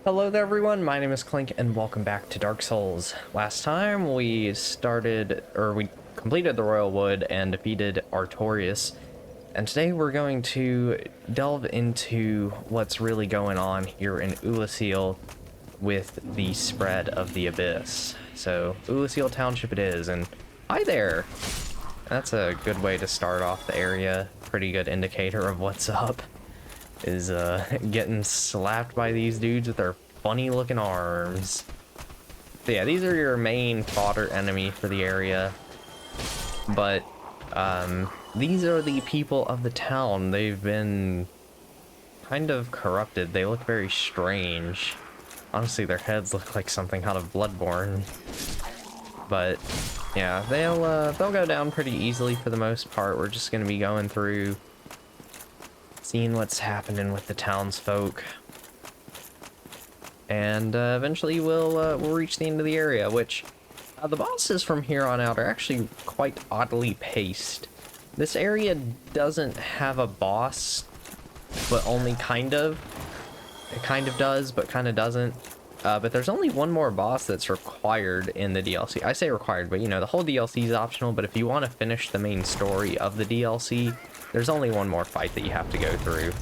Hello there everyone, my name is Clink and welcome back to Dark Souls. Last time we completed the Royal Wood and defeated Artorias, and today we're going to delve into what's really going on here in Oolacile with the spread of the Abyss. So, Oolacile Township it is, and hi there! That's a good way to start off the area, pretty good indicator of what's up. Is getting slapped by these dudes with their funny looking arms. So yeah, these are your main fodder enemy for the area, but these are the people of the town. They've been kind of corrupted. They look very strange. Honestly, their heads look like something out of Bloodborne. But yeah, they'll go down pretty easily for the most part. We're just gonna be going through, seeing what's happening with the townsfolk, and eventually we'll reach the end of the area, which the bosses from here on out are actually quite oddly paced. This area doesn't have a boss, but only kind of. It kind of does, but kind of doesn't. But there's only one more boss that's required in the DLC. I say required, but you know, the whole DLC is optional, but if you want to finish the main story of the DLC, there's only one more fight that you have to go through,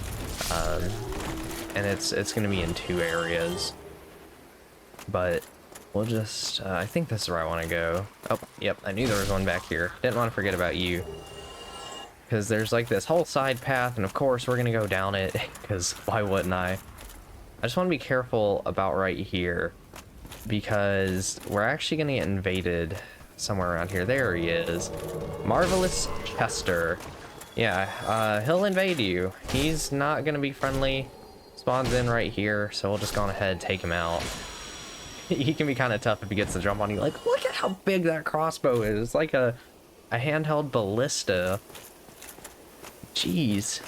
and it's going to be in 2 areas. But we'll just, I think this is where I want to go. Oh, yep, I knew there was one back here. Didn't want to forget about you. Because there's like this whole side path, and of course we're going to go down it, because why wouldn't I? I just want to be careful about right here, because we're actually going to get invaded somewhere around here. There he is. Marvelous Chester. Yeah, he'll invade you. He's not gonna be friendly. Spawns in right here, so we'll just go on ahead and take him out. He can be kind of tough if he gets the jump on you. Like, look at how big that crossbow is. It's like a handheld ballista. Jeez.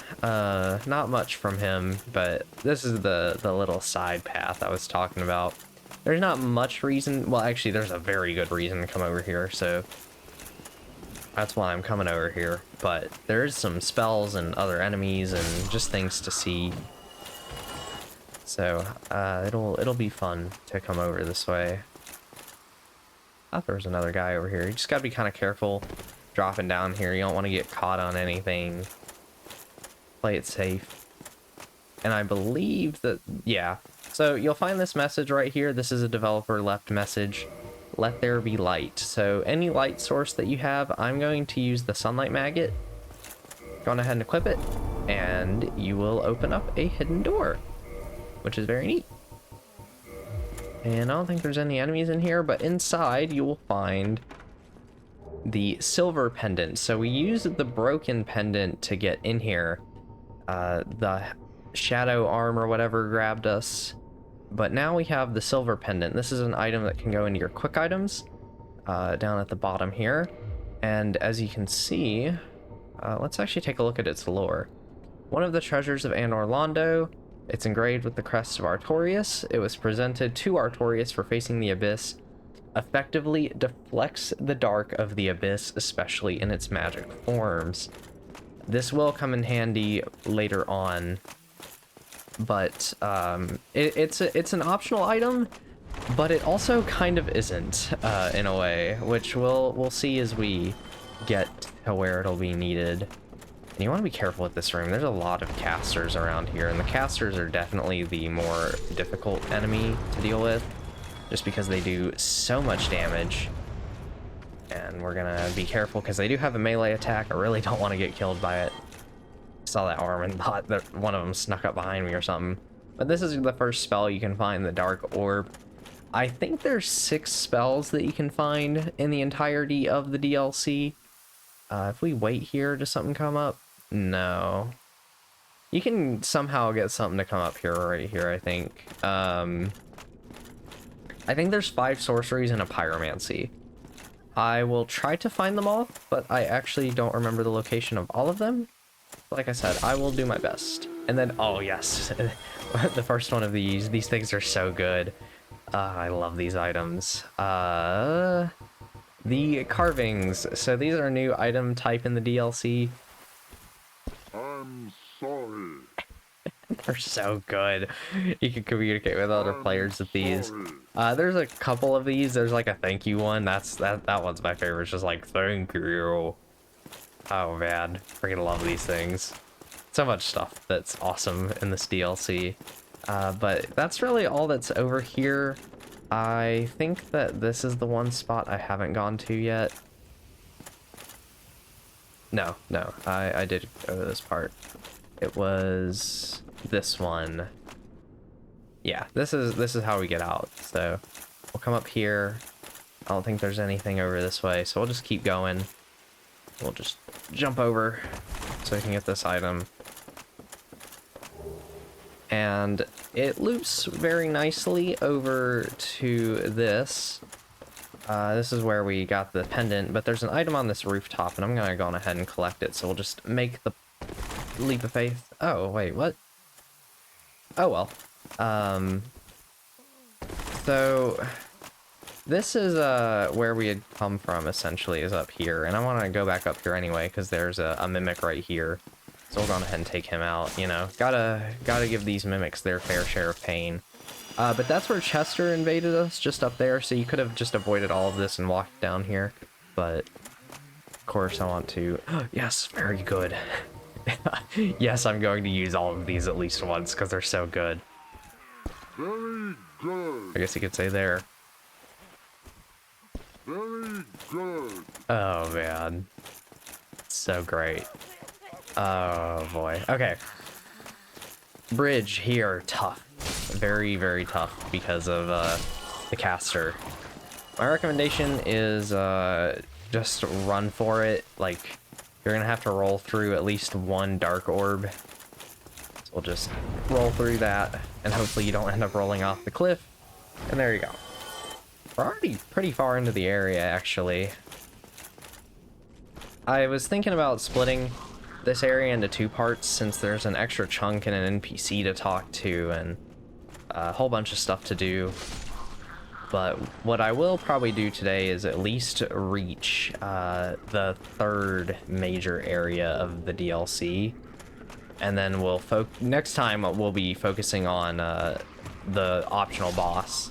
Not much from him, but this is the little side path I was talking about. There's not much reason. Well, actually, there's a very good reason to come over here, so that's why I'm coming over here. But there's some spells and other enemies and just things to see. So it'll be fun to come over this way. I thought there was another guy over here. You just gotta be kind of careful dropping down here. You don't want to get caught on anything. Play it safe. And I believe that, yeah. So you'll find this message right here. This is a developer left message. Let there be light. So any light source that you have, I'm going to use the sunlight maggot. Go on ahead and equip it, and you will open up a hidden door, which is very neat. And I don't think there's any enemies in here, but inside you will find the silver pendant. So we used the broken pendant to get in here. The shadow arm or whatever grabbed us. But now we have the silver pendant. This is an item that can go into your quick items down at the bottom here. And as you can see, let's actually take a look at its lore. One of the treasures of Anor Londo. It's engraved with the crest of Artorias. It was presented to Artorias for facing the Abyss. Effectively deflects the dark of the Abyss, especially in its magic forms. This will come in handy later on. But it's an optional item, but it also kind of isn't in a way, which we'll see as we get to where it'll be needed. And you want to be careful with this room. There's a lot of casters around here, and the casters are definitely the more difficult enemy to deal with, just because they do so much damage. And we're gonna be careful because they do have a melee attack. I really don't want to get killed by it. Saw that arm and thought that one of them snuck up behind me or something. But this is the first spell you can find, the Dark Orb. I think there's 6 spells that you can find in the entirety of the DLC. If we wait here, does something come up? No. You can somehow get something to come up here, right here, I think. I think there's 5 sorceries and a pyromancy. I will try to find them all, but I actually don't remember the location of all of them. Like I said, I will do my best. And then, oh yes, the first one of these things are so good. I love these items. The carvings. So these are a new item type in the DLC. I'm sorry. They're so good. You can communicate with other players with these. There's a couple of these. There's like a thank you one. That one's my favorite. It's just like thank you. Oh man, freaking love these things. So much stuff that's awesome in this DLC. But that's really all that's over here. I think that this is the one spot I haven't gone to yet. No, I did go to this part. It was this one. Yeah, this is how we get out. So we'll come up here. I don't think there's anything over this way, so we'll just keep going. We'll just jump over so we can get this item. And it loops very nicely over to this. This is where we got the pendant, but there's an item on this rooftop, and I'm gonna go on ahead and collect it, so we'll just make the leap of faith. Oh, wait, what? Oh, well. So this is where we had come from, essentially, is up here, and I want to go back up here anyway, because there's a mimic right here. So we'll go on ahead and take him out, you know. Gotta give these mimics their fair share of pain. But that's where Chester invaded us, just up there, so you could have just avoided all of this and walked down here. But, of course, I want to... Yes, very good. Yes, I'm going to use all of these at least once, because they're so good. Very good. I guess you could say there. Very good. Oh, man. So great. Oh, boy. Okay. Bridge here, tough. Very, very tough because of the caster. My recommendation is just run for it. Like, you're gonna have to roll through at least one dark orb. So we'll just roll through that, and hopefully you don't end up rolling off the cliff. And there you go. We're already pretty far into the area, actually. I was thinking about splitting this area into two parts, since there's an extra chunk and an NPC to talk to, and a whole bunch of stuff to do. But what I will probably do today is at least reach the third major area of the DLC, and then we'll next time we'll be focusing on the optional boss,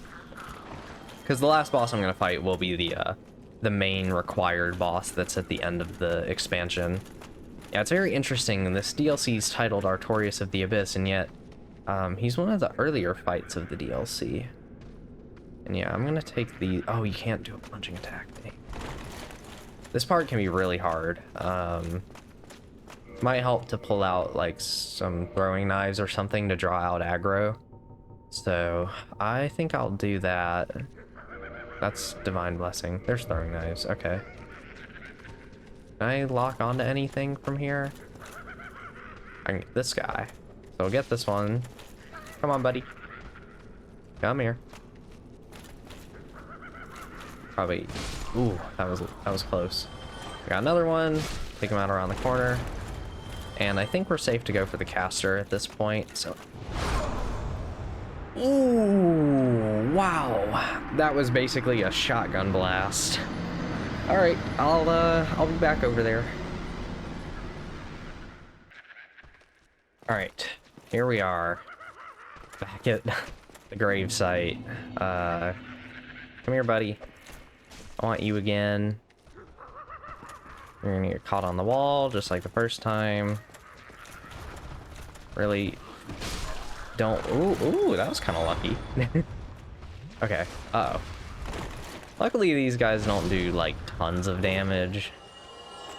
because the last boss I'm gonna fight will be the main required boss that's at the end of the expansion. Yeah, it's very interesting. This DLC is titled Artorias of the Abyss, and yet he's one of the earlier fights of the DLC. And yeah, I'm gonna take the... Oh, you can't do a plunging attack. Dang. This part can be really hard. Might help to pull out like some throwing knives or something to draw out aggro. So I think I'll do that. That's Divine Blessing. There's throwing knives. Okay. Can I lock onto anything from here? I can get this guy. So we'll get this one. Come on, buddy. Come here. Probably... Ooh, that was close. I got another one. Take him out around the corner. And I think we're safe to go for the caster at this point, so... Ooh, wow. That was basically a shotgun blast. Alright, I'll be back over there. Alright, here we are. Back at the grave site. Come here, buddy. I want you again. You're gonna get caught on the wall, just like the first time. Really don't... Ooh, that was kind of lucky. Okay, uh-oh. Luckily, these guys don't do, like, tons of damage.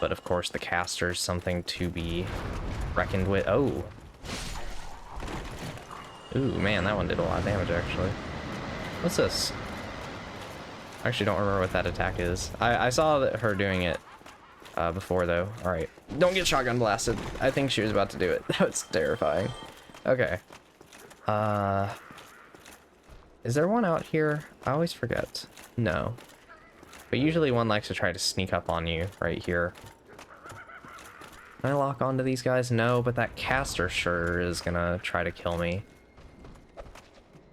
But, of course, the caster's something to be reckoned with. Oh. Ooh, man, that one did a lot of damage, actually. What's this? I actually don't remember what that attack is. I saw that her doing it before, though. Alright. Don't get shotgun blasted. I think she was about to do it. That was terrifying. Okay. Is there one out here? I always forget. No. But usually one likes to try to sneak up on you right here. Can I lock onto these guys? No, but that caster sure is gonna try to kill me.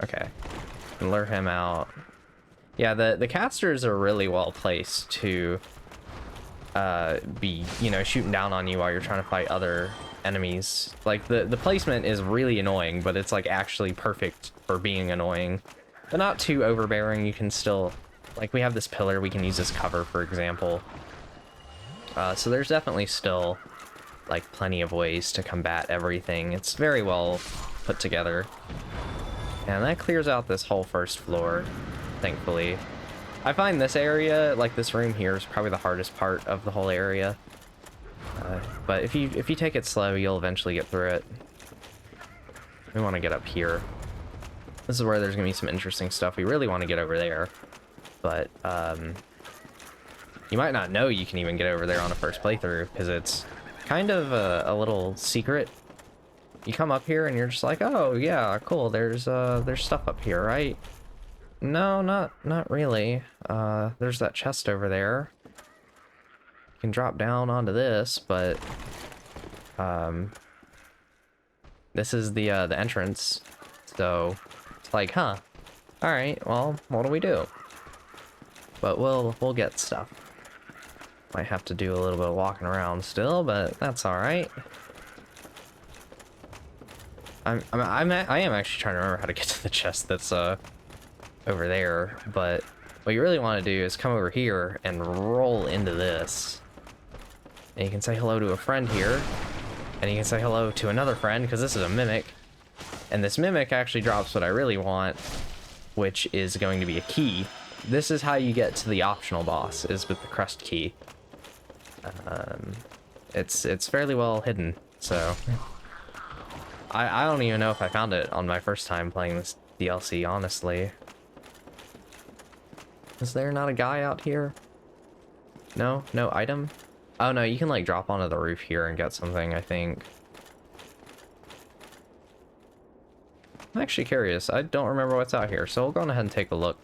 Okay. Can lure him out. Yeah, the casters are really well placed to be, you know, shooting down on you while you're trying to fight other enemies. Like, the placement is really annoying, but it's, like, actually perfect for being annoying. But not too overbearing. You can still... Like, we have this pillar we can use as cover, for example. So there's definitely still, like, plenty of ways to combat everything. It's very well put together. And that clears out this whole first floor, thankfully. I find this area, like this room here, is probably the hardest part of the whole area. But if you take it slow, you'll eventually get through it. We want to get up here. This is where there's going to be some interesting stuff. We really want to get over there. But, you might not know you can even get over there on a first playthrough, because it's kind of a little secret. You come up here and you're just like, oh, yeah, cool, there's stuff up here, right? No, not really. There's that chest over there. You can drop down onto this, but, this is the entrance, so it's like, huh, alright, well, what do we do? But we'll get stuff. Might have to do a little bit of walking around still, but that's all right. I am actually trying to remember how to get to the chest that's over there. But what you really want to do is come over here and roll into this. And you can say hello to a friend here, and you can say hello to another friend because this is a mimic. And this mimic actually drops what I really want, which is going to be a key. This is how you get to the optional boss, is with the crust key. It's fairly well hidden, so I don't even know if I found it on my first time playing this DLC, honestly. Is there not a guy out here? No item? Oh no, you can like drop onto the roof here and get something, I think. I'm actually curious. I don't remember what's out here, so we'll go on ahead and take a look.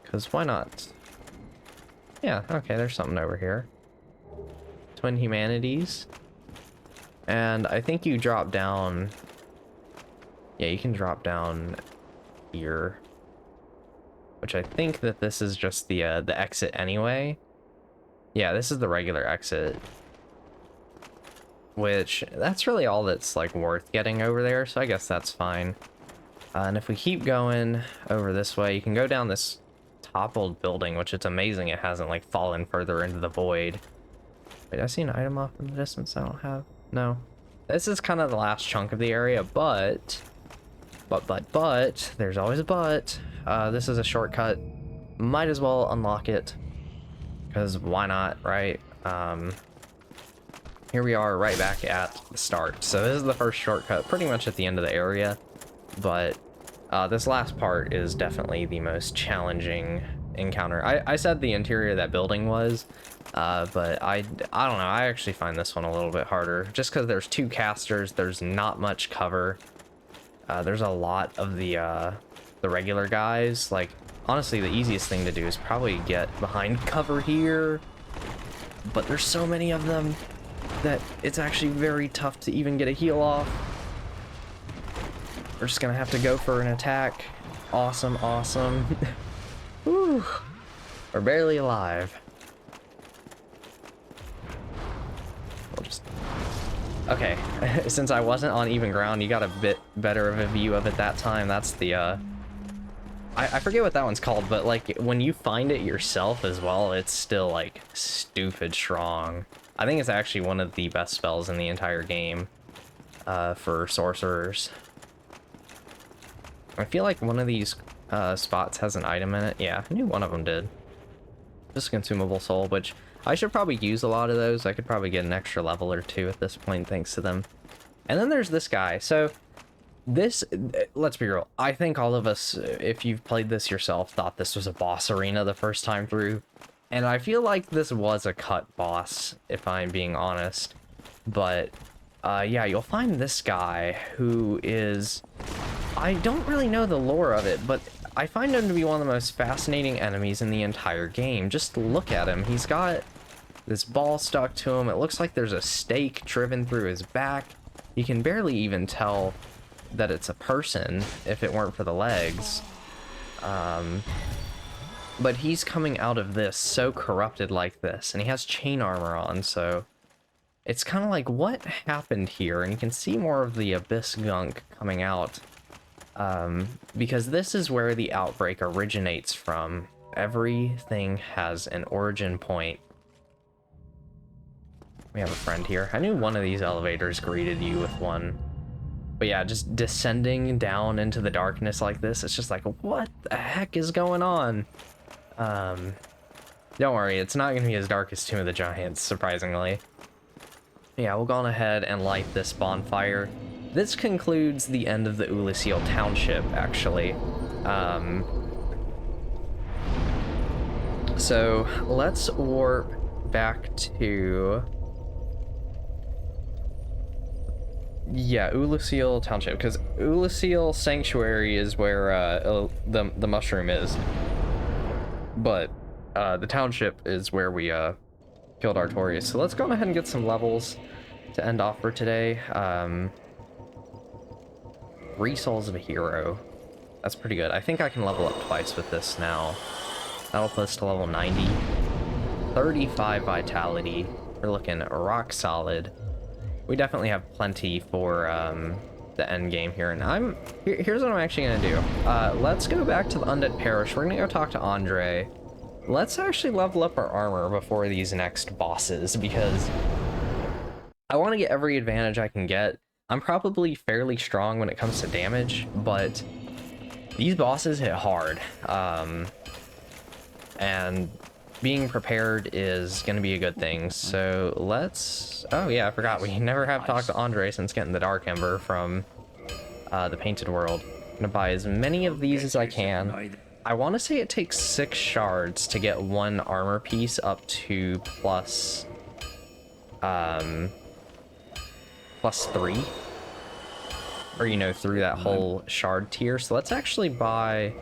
Because why not? Yeah, okay, there's something over here. Twin Humanities. And I think you drop down... Yeah, you can drop down here. Which I think that this is just the exit anyway. Yeah, this is the regular exit. Which, that's really all that's, like, worth getting over there, so I guess that's fine. And if we keep going over this way, you can go down this toppled building, which it's amazing it hasn't like fallen further into the void. Wait, I see an item off in the distance I don't have. No. This is kind of the last chunk of the area, but there's always a but. This is a shortcut. Might as well unlock it, because why not, right? Here we are right back at the start. So this is the first shortcut, pretty much at the end of the area, but this last part is definitely the most challenging encounter. I said the interior of that building was, but I don't know. I actually find this one a little bit harder, just because there's two casters. There's not much cover. There's a lot of the regular guys. Like, honestly, the easiest thing to do is probably get behind cover here, but there's so many of them that it's actually very tough to even get a heal off. We're just gonna have to go for an attack. Awesome, awesome. Whew. We're barely alive. We'll just... Okay, since I wasn't on even ground, you got a bit better of a view of it that time. That's the, I forget what that one's called, but, like, when you find it yourself as well, it's still, like, stupid strong. I think it's actually one of the best spells in the entire game, for sorcerers. I feel like one of these spots has an item in it. Yeah, I knew one of them did. Just a consumable soul, which I should probably use a lot of those. I could probably get an extra level or two at this point thanks to them. And then there's this guy. So this, let's be real, I think all of us, if you've played this yourself, thought this was a boss arena the first time through. And I feel like this was a cut boss, if I'm being honest. But yeah, you'll find this guy who is... I don't really know the lore of it, but I find him to be one of the most fascinating enemies in the entire game. Just look at him. He's got this ball stuck to him. It looks like there's a stake driven through his back. You can barely even tell that it's a person if it weren't for the legs. But he's coming out of this so corrupted like this, and he has chain armor on, so it's kind of like, what happened here? And you can see more of the abyss gunk coming out. Because this is where the outbreak originates from. Everything has an origin point. We have a friend here. I knew one of these elevators greeted you with one. But yeah, just descending down into the darkness like this, it's just like, what the heck is going on? Don't worry, it's not going to be as dark as Tomb of the Giants, surprisingly. Yeah, we'll go on ahead and light this bonfire. This concludes the end of the Oolacile Township, actually. So let's warp back to... Yeah, Oolacile Township, because Oolacile Sanctuary is where the mushroom is. But the township is where we killed Artorias. So let's go ahead and get some levels to end off for today. 3 souls of a hero. That's pretty good. I think I can level up twice with this now. That'll put us to level 90. 35 vitality. We're looking rock solid. We definitely have plenty for the end game here. And here's what I'm actually gonna do. Let's go back to the Undead Parish. We're gonna go talk to Andre. Let's actually level up our armor before these next bosses, because I want to get every advantage I can get. I'm probably fairly strong when it comes to damage, but these bosses hit hard. And being prepared is going to be a good thing. So let's... Oh yeah, I forgot. We never have talked to Andre since getting the Dark Ember from the Painted World. I'm going to buy as many of these as I can. I want to say it takes 6 shards to get 1 armor piece up to plus 3. Or, you know, through that whole shard tier. So let's actually buy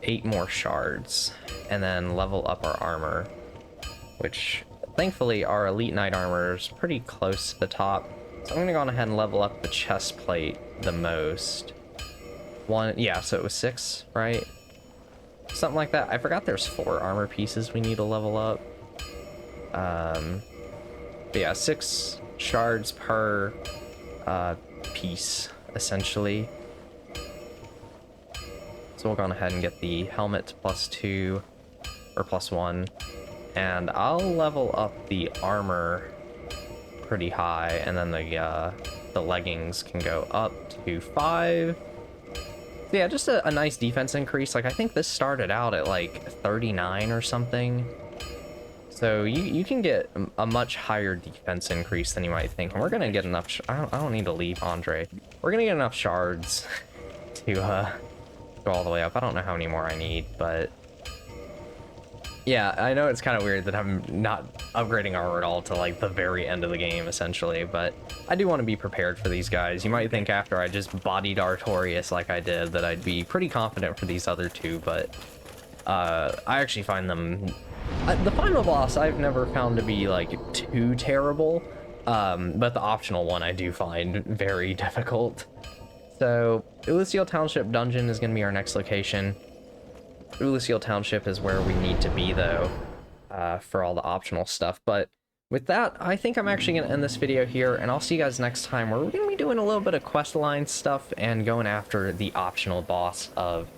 8 more shards and then level up our armor, which thankfully our elite knight armor is pretty close to the top. So I'm gonna go on ahead and level up the chest plate the most. Yeah, so it was 6, right? Something like that. I forgot there's 4 armor pieces we need to level up. But yeah, 6 shards per piece, essentially. So we'll go on ahead and get the helmet +2 or +1, and I'll level up the armor pretty high, and then the leggings can go up to 5. So yeah, just a nice defense increase. Like, I think this started out at like 39 or something. So you can get a much higher defense increase than you might think. And we're gonna get enough, I don't need to leave Andre. We're gonna get enough shards to go all the way up. I don't know how many more I need, but yeah, I know it's kind of weird that I'm not upgrading armor at all to like the very end of the game, essentially, but I do want to be prepared for these guys. You might think after I just bodied Artorias like I did that I'd be pretty confident for these other 2, but I actually find them... the final boss I've never found to be like too terrible, but the optional one I do find very difficult. So Oolacile Township Dungeon is going to be our next location. Oolacile Township is where we need to be, though, for all the optional stuff. But with that, I think I'm actually going to end this video here, and I'll see you guys next time, where we're going to be doing a little bit of quest line stuff and going after the optional boss of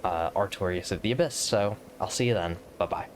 Artorias of the Abyss. So I'll see you then. Bye-bye.